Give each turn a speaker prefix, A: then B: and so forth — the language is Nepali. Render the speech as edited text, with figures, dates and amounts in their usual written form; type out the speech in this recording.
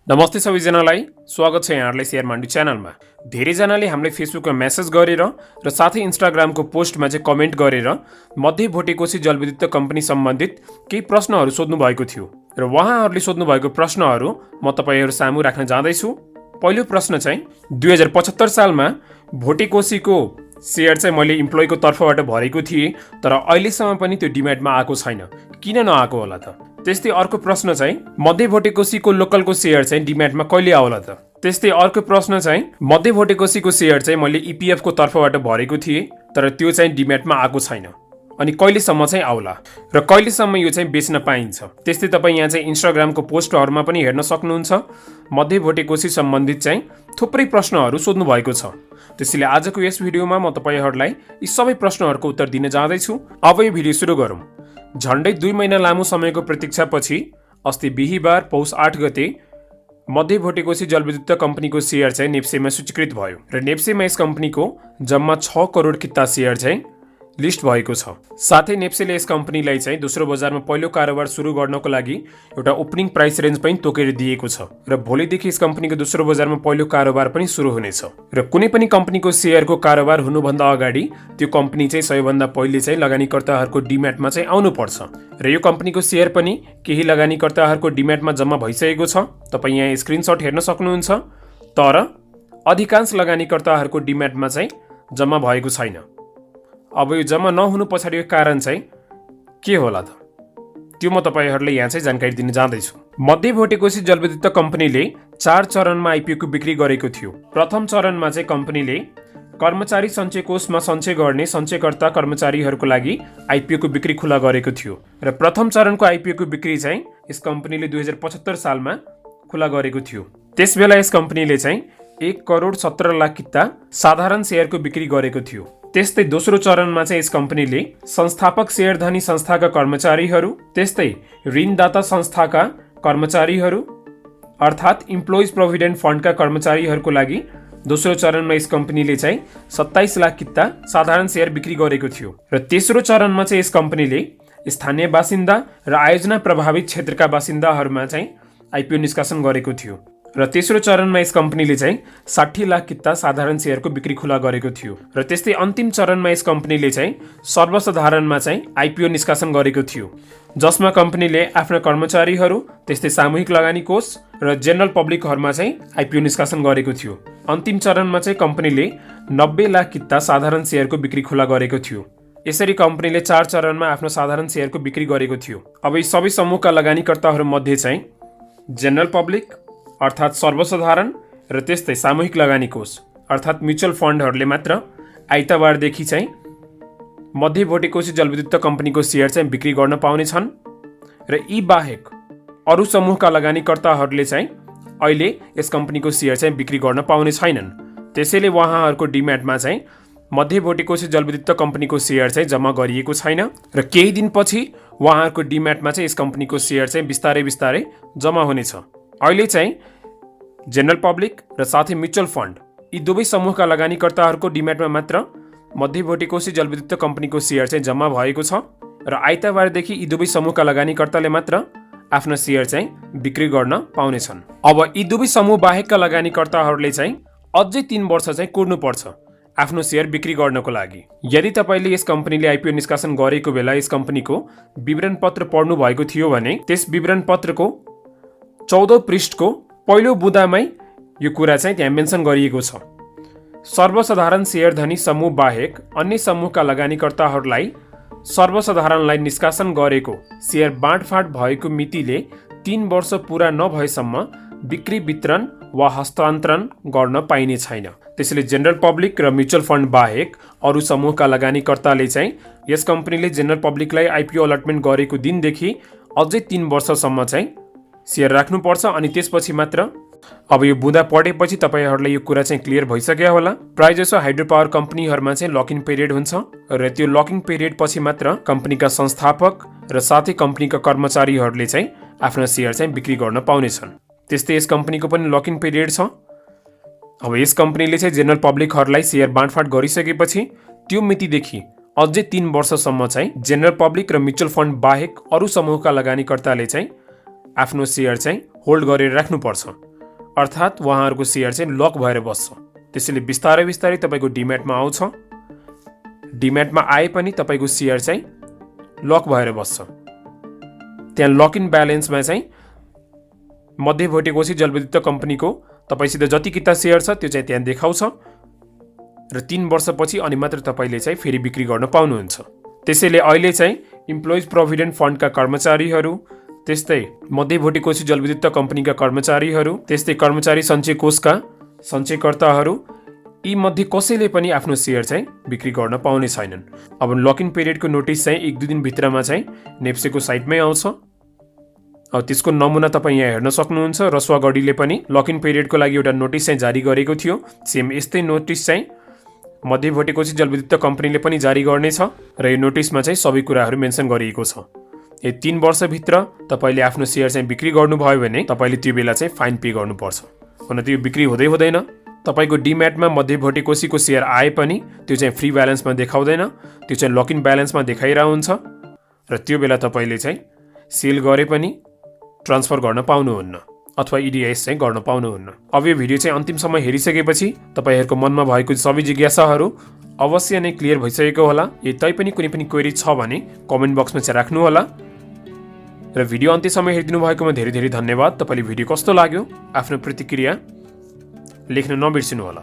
A: नमस्ते सबैजनालाई स्वागत छ यहाँहरूलाई शेयर मान्डु च्यानलमा। धेरैजनाले हामीलाई फेसबुकमा मेसेज गरेर र साथै इन्स्टाग्रामको पोस्टमा चाहिँ कमेन्ट गरेर मध्य भोटेकोशी जलविद्युत कम्पनी सम्बन्धित केही प्रश्नहरू सोध्नु भएको थियो र उहाँहरूले सोध्नु भएको प्रश्नहरू म तपाईहरु सामु राख्न जाँदैछु। पहिलो प्रश्न चाहिँ 2075 सालमा भोटेकोशीको शेयर चाहिँ मैले इम्प्लोइको तर्फबाट भरेको थिएँ, तर अहिलेसम्म पनि त्यो डिम्याटमा आएको छैन, किन नआएको होला त? त्यस्तै अर्को प्रश्न चाहिँ मध्य भोटेकोशीको लोकलको शेयर चाहिँ डिम्याटमा कहिले आउला त? त्यस्तै अर्को प्रश्न चाहिँ मध्य भोटेकोशीको शेयर चाहिँ मैले इपीएफको तर्फबाट भरेको थिएँ, तर त्यो चाहिँ डिम्याटमा आएको छैन, अनि कहिलेसम्म चाहिँ आउला र कहिलेसम्म यो चाहिँ बेच्न पाइन्छ? त्यस्तै तपाईँ यहाँ चाहिँ इन्स्टाग्रामको पोस्टहरूमा पनि हेर्न सक्नुहुन्छ। मध्य भोटेकोशी सम्बन्धित चाहिँ थुप्रै प्रश्नहरू सोध्नु भएको छ। त्यसैले आजको यस भिडियोमा म तपाईहरुलाई यी सबै प्रश्नहरूको उत्तर दिन जाँदैछु। अब यो भिडियो सुरु गरौँ। झन्डै 2 महिना लामो समयको प्रतीक्षापछि अस्ति बिहीबार पौष 8 गते मध्य भोटेकोशी जलविद्युत कम्पनीको शेयर चाहिँ नेप्सेमा सूचीकृत भयो र नेप्सेमा यस कम्पनीको जम्मा 6 करोड किता शेयर चाहिँ लिस्ट भएको छ। साथै नेप्सेले यस कम्पनीलाई चाहिँ दोस्रो बजारमा पहिलो कारोबार सुरु गर्नको लागि एउटा ओपनिङ प्राइस रेन्ज पनि तोकेर दिएको छ र भोलिदेखि यस कम्पनीको दोस्रो बजारमा पहिलो कारोबार पनि सुरु हुनेछ र कुनै पनि कम्पनीको शेयरको कारोबार हुनुभन्दा अगाडि त्यो कम्पनी चाहिँ सबैभन्दा पहिले चाहिँ लगानीकर्ताहरूको डिम्याटमा चाहिँ आउनुपर्छ र यो कम्पनीको शेयर पनि केही लगानीकर्ताहरूको डिम्याटमा जम्मा भइसकेको छ। तपाईँ यहाँ स्क्रिनशट हेर्न सक्नुहुन्छ, तर अधिकांश लगानीकर्ताहरूको डिम्याटमा चाहिँ जम्मा भएको छैन। अब यो जम्मा नहुनु पछाडिको कारण चाहिँ के होला त? त्यो म तपाईहरुलाई यहाँ चाहिँ जानकारी दिन जाँदैछु। मध्य भोटेकोशी जलविद्युत कम्पनीले 4 चरणमा आइपीओको बिक्री गरेको थियो। प्रथम चरणमा चाहिँ कम्पनीले कर्मचारी सञ्चय कोषमा सञ्चय गर्ने सञ्चयकर्ता कर्मचारीहरूको लागि आइपीओको बिक्री खुला गरेको थियो र प्रथम चरणको आइपीओको बिक्री चाहिँ यस कम्पनीले 2075 सालमा खुला गरेको थियो। त्यसबेला यस कम्पनीले चाहिँ 1 करोड 17 लाख किता साधारण शेयरको बिक्री गरेको थियो। त्यस्तै दोस्रो चरणमा चाहिँ यस कम्पनीले संस्थापक शेयरधनी संस्थाका कर्मचारीहरू, त्यस्तै ऋणदाता संस्थाका कर्मचारीहरू अर्थात् इम्प्लोइज प्रोभिडेन्ट फन्डका कर्मचारीहरूको लागि दोस्रो चरणमा यस कम्पनीले चाहिँ 27 लाख किता साधारण शेयर बिक्री गरेको थियो र तेस्रो चरणमा चाहिँ यस कम्पनीले स्थानीय बासिन्दा र आयोजना प्रभावित क्षेत्रका बासिन्दाहरूमा चाहिँ आइपीओ निष्कासन गरेको थियो र तेस्रो चरणमा यस कम्पनीले चाहिँ 60 लाख किता साधारण शेयरको बिक्री खुला गरेको थियो र त्यस्तै अन्तिम चरणमा यस कम्पनीले चाहिँ सर्वसाधारणमा चाहिँ आइपीओ निष्कासन गरेको थियो, जसमा कम्पनीले आफ्ना कर्मचारीहरू, त्यस्तै सामूहिक लगानी कोष र जेनरल पब्लिकहरूमा चाहिँ आइपीओ निष्कासन गरेको थियो। अन्तिम चरणमा चाहिँ कम्पनीले 90 लाख किता साधारण शेयरको बिक्री खुला गरेको थियो। यसरी कम्पनीले 4 चरणमा आफ्नो साधारण शेयरको बिक्री गरेको थियो। अब यी सबै समूहका लगानीकर्ताहरू मध्ये चाहिँ जेनरल पब्लिक अर्थात् सर्वसाधारण र त्यस्तै सामूहिक लगानी कोष अर्थात् म्युचुअल फन्डहरूले मात्र आइतबारदेखि चाहिँ मध्य भोटेकोशी जलविद्युत कम्पनीको शेयर चाहिँ बिक्री गर्न पाउने छन् र यी बाहेक अरू समूहका लगानीकर्ताहरूले चाहिँ अहिले यस कम्पनीको शेयर चाहिँ बिक्री गर्न पाउने छैनन्। त्यसैले उहाँहरूको डिम्याटमा चाहिँ मध्य भोटेकोशी जलविद्युत कम्पनीको शेयर चाहिँ जम्मा गरिएको छैन र केही दिनपछि उहाँहरूको डिम्याटमा चाहिँ यस कम्पनीको शेयर चाहिँ बिस्तारै बिस्तारै जम्मा हुनेछ। अहिले चाहिँ जेनरल पब्लिक र साथै म्युचुअल फन्ड यी दुवै समूहका लगानीकर्ताहरूको डिम्याटमा मात्र मध्य भोटेकोशी जलविद्युत कम्पनीको शेयर चाहिँ जम्मा भएको छ र आइतबारदेखि यी दुवै समूहका लगानीकर्ताले मात्र आफ्नो शेयर चाहिँ बिक्री गर्न पाउनेछन्। अब यी दुवै समूह बाहेकका लगानीकर्ताहरूले चाहिँ अझै 3 वर्ष चाहिँ कुर्नुपर्छ आफ्नो शेयर बिक्री गर्नको लागि। यदि तपाईले यस कम्पनीले आइपीओ निष्कासन गरेको बेला यस कम्पनीको विवरण पत्र पढ्नु भएको थियो भने त्यस विवरण पत्रको 14 पृष्ठको पहिलो बुँदामै यो कुरा चाहिँ त्यहाँ मेन्सन गरिएको छ। सर्वसाधारण शेयरधनी समूह बाहेक अन्य समूहका लगानीकर्ताहरूलाई सर्वसाधारणलाई निष्कासन गरेको शेयर बाँडफाँड भएको मितिले 3 वर्ष पुरा नभएसम्म बिक्री वितरण वा हस्तान्तरण गर्न पाइने छैन। त्यसैले जेनरल पब्लिक र म्युचुअल फन्ड बाहेक अरू समूहका लगानीकर्ताले चाहिँ यस कम्पनीले जेनरल पब्लिकलाई आइपीओ अलटमेन्ट गरेको दिनदेखि अझै 3 वर्षसम्म चाहिँ शेयर राख्नुपर्छ अनि त्यसपछि मात्र। अब यो बुँदा पढेपछि तपाईहरुलाई यो कुरा चाहिँ क्लियर भइसक्यो होला। प्रायजसो हाइड्रो पावर कम्पनीहरुमा चाहिँ लकिङ पिरियड हुन्छ र त्यो लकिङ पिरियड पछि मात्र कम्पनीका संस्थापक र साथै कम्पनीका कर्मचारीहरूले चाहिँ आफ्नो शेयर चाहिँ बिक्री गर्न पाउनेछन्। त्यस्तै यस कम्पनीको पनि लकिङ पिरियड छ। अब यस कम्पनीले चाहिँ जेनरल पब्लिकहरूलाई शेयर बाँडफाँड गरिसकेपछि त्यो मितिदेखि अझै 3 वर्षसम्म चाहिँ जेनरल पब्लिक र म्युचुअल फन्ड बाहेक अरू समूहका लगानीकर्ताले चाहिँ आफ्नो शेयर चाहिँ होल्ड गरेर राख्नुपर्छ अर्थात् उहाँहरूको सेयर चाहिँ लक भएर बस्छ। त्यसैले बिस्तारै बिस्तारै तपाईँको डिम्याटमा आउँछ। डिम्याटमा आए पनि तपाईँको सेयर चाहिँ लक भएर बस्छ। त्यहाँ लक इन ब्यालेन्समा चाहिँ मध्य भोटेकोशी जलविद्युत कम्पनीको तपाईँसित जति किता सेयर छ त्यो चाहिँ त्यहाँ देखाउँछ र 3 वर्षपछि अनि मात्र तपाईँले चाहिँ फेरि बिक्री गर्न पाउनुहुन्छ। त्यसैले अहिले चाहिँ इम्प्लोइज प्रोभिडेन्ट फन्डका कर्मचारीहरू, त्यस्तै मध्य भोटेकोशी जलविद्युत कम्पनीका कर्मचारीहरू, त्यस्तै कर्मचारी सञ्चय कोषका सञ्चयकर्ताहरू, यी मध्ये कसैले पनि आफ्नो सेयर चाहिँ बिक्री गर्न पाउने छैनन्। अब लक इन पिरियडको नोटिस चाहिँ 1-2 दिनभित्रमा चाहिँ नेप्सेको साइटमै आउँछ। अब त्यसको नमुना तपाईँ यहाँ हेर्न सक्नुहुन्छ। रसुवागढीले पनि लक इन पिरियडको लागि एउटा नोटिस चाहिँ जारी गरेको थियो। सेम यस्तै नोटिस चाहिँ मध्य भोटेकोशी जलविद्युत कम्पनीले पनि जारी गर्नेछ र यो नोटिसमा चाहिँ सबै कुराहरू मेन्सन गरिएको छ। यो 3 वर्षभित्र तपाईँले आफ्नो सेयर चाहिँ बिक्री गर्नुभयो भने तपाईँले त्यो बेला चाहिँ फाइन पे गर्नुपर्छ। हुन त्यो बिक्री हुँदै हुँदैन। तपाईँको डिम्याटमा मध्य भोटेकोशीको सेयर आए पनि त्यो चाहिँ फ्री ब्यालेन्समा देखाउँदैन, त्यो चाहिँ लक इन ब्यालेन्समा देखाइरहेको हुन्छ र त्यो बेला तपाईँले चाहिँ सेल गरे पनि ट्रान्सफर गर्न पाउनुहुन्न अथवा इडिएस चाहिँ गर्न पाउनुहुन्न। अब यो भिडियो चाहिँ अन्तिमसम्म हेरिसकेपछि तपाईँहरूको मनमा भएको सबै जिज्ञासाहरू अवश्य नै क्लियर भइसकेको होला। यदि तैपनि कुनै पनि क्वेरी छ भने कमेन्ट बक्समा चाहिँ राख्नु होला र भिडियो अन्त्यसम्म हेरिदिनु भएकोमा धेरै धेरै धन्यवाद। तपाईँले भिडियो कस्तो लाग्यो आफ्नो प्रतिक्रिया लेख्न नबिर्सिनु होला।